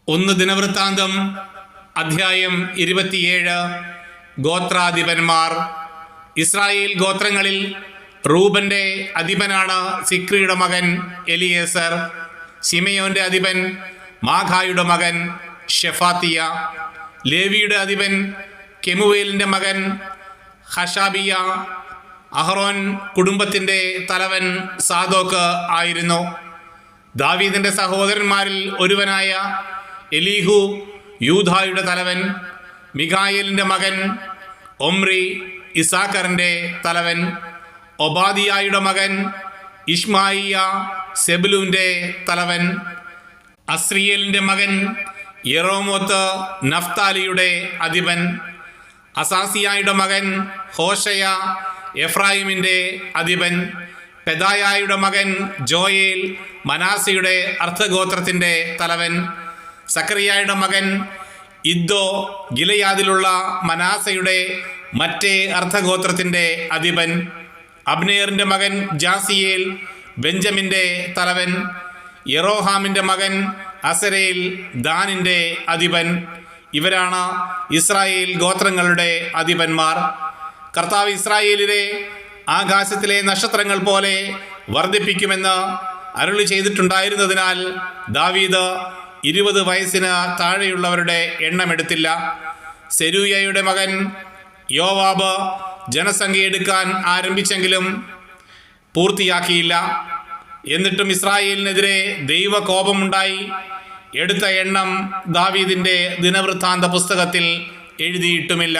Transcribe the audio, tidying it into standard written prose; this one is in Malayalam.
ഒന്ന് ദിനവൃത്താന്തം അധ്യായം 27. ഗോത്രാധിപന്മാർ. ഇസ്രായേൽ ഗോത്രങ്ങളിൽ റൂബന്റെ അധിപനാണ് സിക്രിയുടെ മകൻ എലിയേസർ. ശിമയോന്റെ അധിപൻ മാഖായുടെ മകൻ ഷെഫാത്തിയ. ലേവിയുടെ അധിപൻ കെമുവേലിന്റെ മകൻ ഹഷാബിയ. അഹ്റോൻ കുടുംബത്തിന്റെ തലവൻ സാദോക്ക് ആയിരുന്നു. ദാവീദിന്റെ സഹോദരന്മാരിൽ ഒരുവനായ എലീഹു യൂദായുടെ തലവൻ. മിഖായേലിന്റെ മകൻ ഒമ്രി ഇസാക്കറിന്റെ തലവൻ. ഒബാദിയായുടെ മകൻ ഇഷ്മായിയ സെബുലൂന്റെ തലവൻ. അസ്രിയേലിന്റെ മകൻ യെറോമോത്ത് നഫ്താലിയുടെ അധിപൻ. അസാസിയായുടെ മകൻ ഹോശയ എഫ്രായിമിന്റെ അധിപൻ. പെദായായുടെ മകൻ ജോയേൽ മനാസയുടെ അർദ്ധഗോത്രത്തിന്റെ തലവൻ. സക്കറിയായുടെ മകൻ ഇദ്ദോ ഗിലെയാദിലുള്ള മനാസയുടെ മറ്റേ അർദ്ധഗോത്രത്തിന്റെ അധിപൻ. അബ്നേറിന്റെ മകൻ ജാസിയേൽ ബെഞ്ചമിന്റെ തലവൻ. യെറോഹാമിന്റെ മകൻ അസരേൽ ദാനിന്റെ അധിപൻ. ഇവരാണ് ഇസ്രായേൽ ഗോത്രങ്ങളുടെ അധിപന്മാർ. കർത്താവ് ഇസ്രായേലിനെ ആകാശത്തിലെ നക്ഷത്രങ്ങൾ പോലെ വർദ്ധിപ്പിക്കുമെന്ന് അരുളി ചെയ്തിട്ടുണ്ടായിരുന്നതിനാൽ ദാവീദ് 20 വയസ്സിന് താഴെയുള്ളവരുടെ എണ്ണമെടുത്തില്ല. സെരൂയയുടെ മകൻ യോവാബ് ജനസംഖ്യ എടുക്കാൻ ആരംഭിച്ചെങ്കിലും പൂർത്തിയാക്കിയില്ല. എന്നിട്ടും ഇസ്രായേലിനെതിരെ ദൈവകോപമുണ്ടായി. എടുത്ത എണ്ണം ദാവീദിന്റെ ദിനവൃത്താന്ത പുസ്തകത്തിൽ എഴുതിയിട്ടുമില്ല.